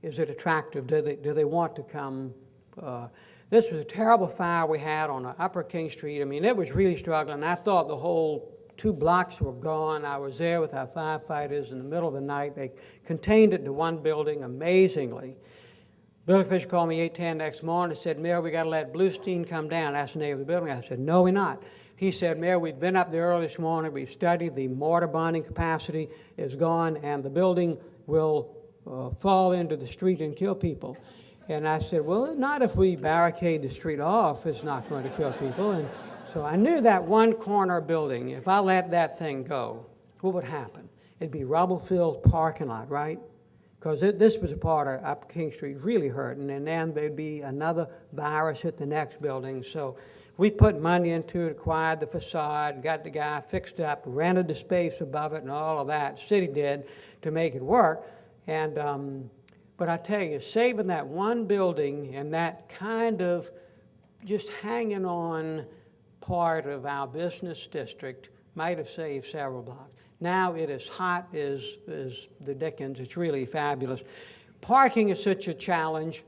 is it attractive? Do they want to come? This was a terrible fire we had on Upper King Street. I mean, it was really struggling. I thought the whole 2 blocks were gone. I was there with our firefighters in the middle of the night. They contained it to one building amazingly. Billy Fisher called me 8:10 next morning and said, Mayor, we got to let Bluestein come down. That's the name of the building. I said, no, we're not. He said, Mayor, we've been up there early this morning. We've studied the mortar bonding capacity is gone, and the building will fall into the street and kill people. And I said, well, not if we barricade the street off. It's not going to kill people. And so I knew that one corner building, if I let that thing go, what would happen? It'd be rubble-filled parking lot, right? Because this was a part of Upper King Street really hurting, and then there'd be another virus at the next building. So we put money into it, acquired the facade, got the guy fixed up, rented the space above it, and all of that. The city did to make it work. And but I tell you, saving that one building and that kind of just hanging on part of our business district might have saved several blocks. Now it is hot as the dickens. It's really fabulous. Parking is such a challenge.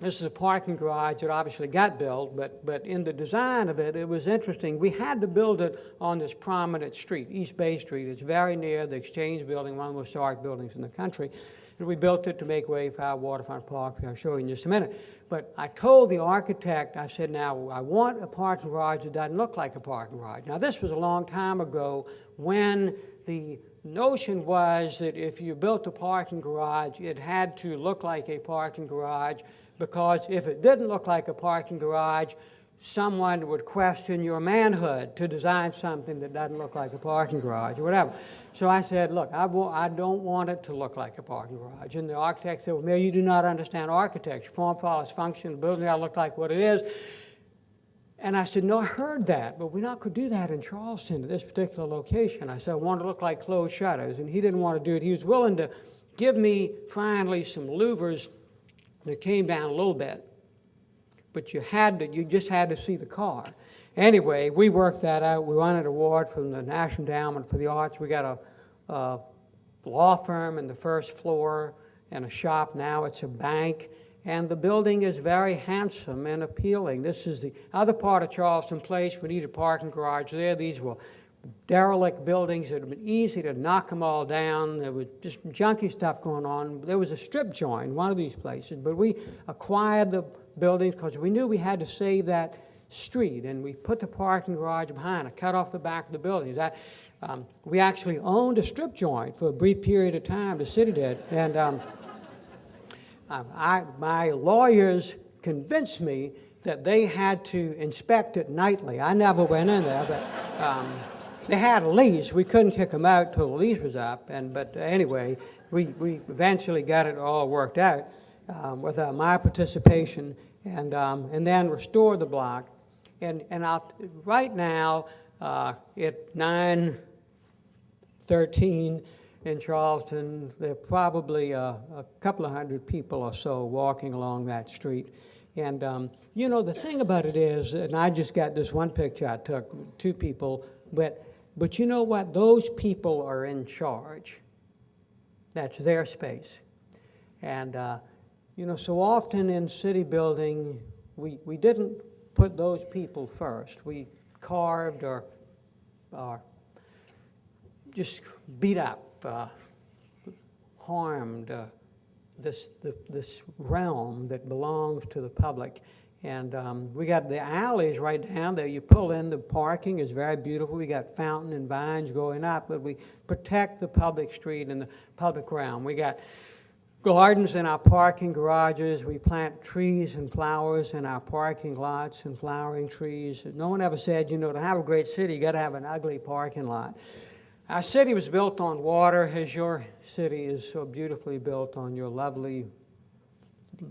This is a parking garage that obviously got built, but in the design of it, it was interesting. We had to build it on this prominent street, East Bay Street. It's very near the Exchange Building, one of the most historic buildings in the country. And we built it to make way for our waterfront park, which I'll show you in just a minute. But I told the architect, I said, now, I want a parking garage that doesn't look like a parking garage. Now, this was a long time ago when the notion was that if you built a parking garage, it had to look like a parking garage, because if it didn't look like a parking garage, someone would question your manhood to design something that doesn't look like a parking garage or whatever. So I said, look, I don't want it to look like a parking garage. And the architect said, well, Mayor, you do not understand architecture. Form follows function. The building got to look like what it is. And I said, no, I heard that, but we're not going to do that in Charleston at this particular location. I said, I want it to look like closed shutters. And he didn't want to do it. He was willing to give me finally some louvers that came down a little bit. But you just had to see the car. Anyway, we worked that out. We won an award from the National Endowment for the Arts. We got a law firm in the first floor and a shop. Now it's a bank. And the building is very handsome and appealing. This is the other part of Charleston Place. We needed a parking garage there. These were derelict buildings. It would have been easy to knock them all down. There was just junky stuff going on. There was a strip joint in one of these places, but we acquired the buildings because we knew we had to save that street, and we put the parking garage behind it, cut off the back of the buildings. We actually owned a strip joint for a brief period of time, the city did, and my lawyers convinced me that they had to inspect it nightly. I never went in there, but they had a lease. We couldn't kick them out till the lease was up, but anyway, we eventually got it all worked out with my participation, and then restored the block. And right now, at 9:13 in Charleston, there are probably a couple of hundred people or so walking along that street. And you know, the thing about it is, and I just got this one picture I took, 2 people, but you know what? Those people are in charge. That's their space. And you know, so often in city building, we didn't put those people first. We carved or just beat up, harmed this realm that belongs to the public. And we got the alleys right down there. You pull in, the parking is very beautiful. We got fountain and vines going up, but we protect the public street and the public realm. We got gardens in our parking garages. We plant trees and flowers in our parking lots and flowering trees. No one ever said, you know, to have a great city, you got to have an ugly parking lot. Our city was built on water, as your city is so beautifully built on your lovely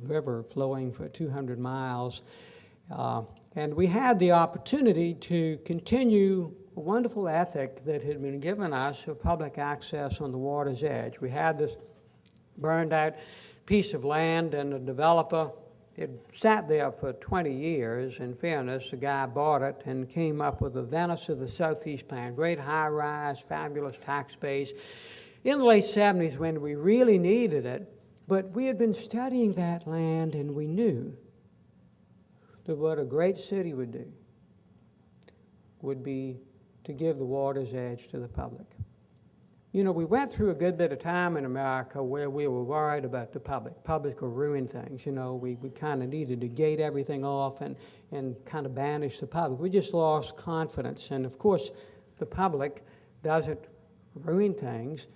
river flowing for 200 miles. And we had the opportunity to continue a wonderful ethic that had been given us of public access on the water's edge. We had this burned out piece of land, and a developer, it sat there for 20 years. In fairness, the guy bought it and came up with the Venice of the Southeast plan, great high-rise, fabulous tax base. In the late 70s, when we really needed it, But we had been studying that land, and we knew that what a great city would do would be to give the water's edge to the public. You know, we went through a good bit of time in America where we were worried about the public. Public will ruin things, you know. We kind of needed to gate everything off and kind of banish the public. We just lost confidence. And of course, the public doesn't ruin things.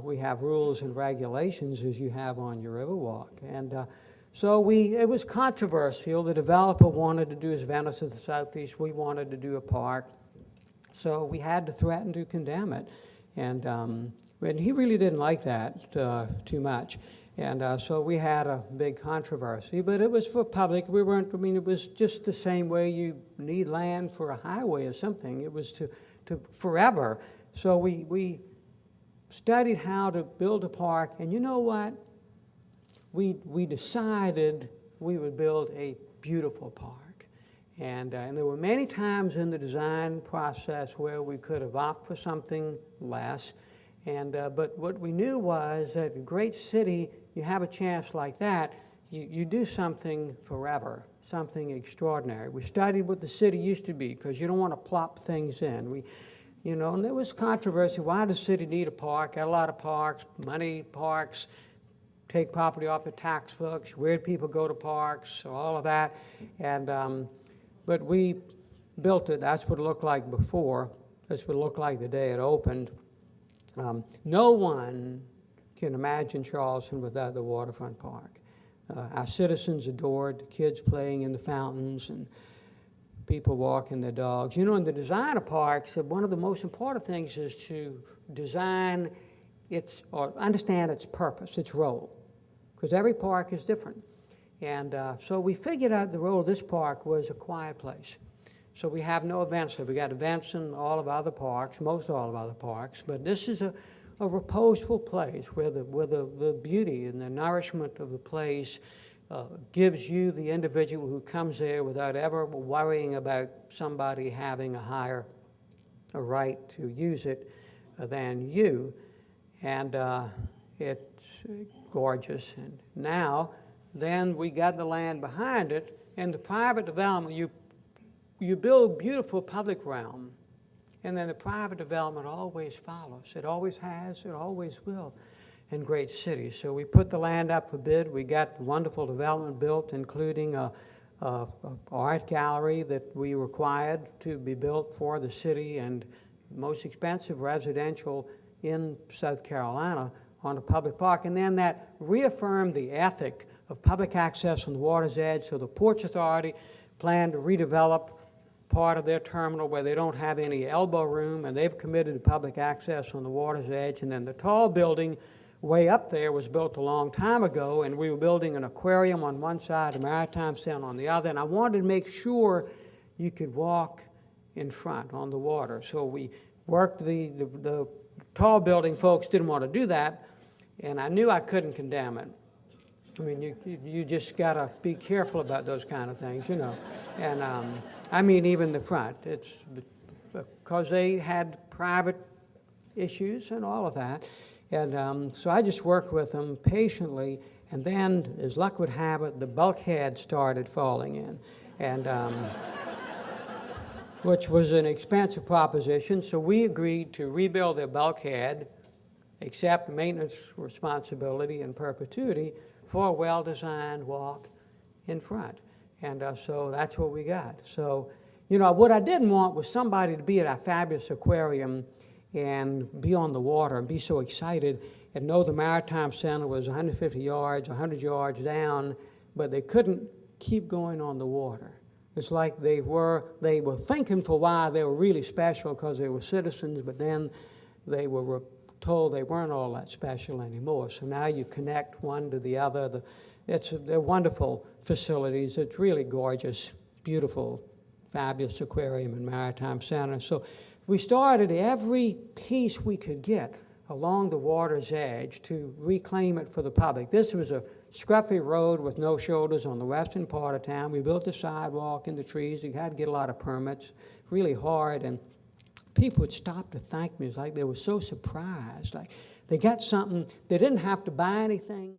We have rules and regulations as you have on your Riverwalk. And so it was controversial. The developer wanted to do his Venice to the southeast. We wanted to do a park. So we had to threaten to condemn it. And he really didn't like that too much. And so we had a big controversy, but it was for public. We weren't, I mean, it was just the same way you need land for a highway or something. It was to forever. So we studied how to build a park, and you know what? We decided we would build a beautiful park. And there were many times in the design process where we could have opted for something less. But what we knew was that a great city, you have a chance like that, you do something forever, something extraordinary. We studied what the city used to be, because you don't want to plop things in. And there was controversy. Why does the city need a park? Got a lot of parks, money parks, take property off the tax books, weird people go to parks, all of that. But we built it. That's what it looked like before. That's what it looked like the day it opened. No one can imagine Charleston without the waterfront park. Our citizens adored the kids playing in the fountains and people walking their dogs. You know, in the design of parks, one of the most important things is to design or understand its purpose, its role, because every park is different. And so we figured out the role of this park was a quiet place. So we have no events there. We got events in all of other parks, most all of other parks, but this is a reposeful place where the beauty and the nourishment of the place gives you, the individual who comes there, without ever worrying about somebody having a right to use it than you. And it's gorgeous. And now, then we got the land behind it, and the private development, you build beautiful public realm, and then the private development always follows. It always has, it always will in great cities. So we put the land up for bid. We got wonderful development built, including a art gallery that we required to be built for the city, and most expensive residential in South Carolina on a public park. And then that reaffirmed the ethic of public access on the water's edge. So the Ports Authority planned to redevelop part of their terminal where they don't have any elbow room, and they've committed to public access on the water's edge. And then the tall building way up there was built a long time ago, and we were building an aquarium on one side, a maritime center on the other, and I wanted to make sure you could walk in front on the water. So we worked the tall building folks didn't want to do that, and I knew I couldn't condemn it. I mean, you just got to be careful about those kind of things, you know. And I mean, even the front, it's because they had private issues and all of that. And so I just worked with them patiently, and then, as luck would have it, the bulkhead started falling in, and which was an expensive proposition. So we agreed to rebuild their bulkhead, accept maintenance responsibility in perpetuity for a well-designed walk in front. And so that's what we got. So, you know, what I didn't want was somebody to be at our fabulous aquarium and be on the water and be so excited and know the Maritime Center was 150 yards, 100 yards down, but they couldn't keep going on the water. It's like they were thinking for a while they were really special because they were citizens, but then they were told they weren't all that special anymore. So now you connect one to the other. They're wonderful facilities. It's really gorgeous, beautiful, fabulous aquarium and maritime center. So we started every piece we could get along the water's edge to reclaim it for the public. This was a scruffy road with no shoulders on the western part of town. We built a sidewalk in the trees. We had to get a lot of permits, really hard, and people would stop to thank me. It was like they were so surprised. Like they got something, they didn't have to buy anything.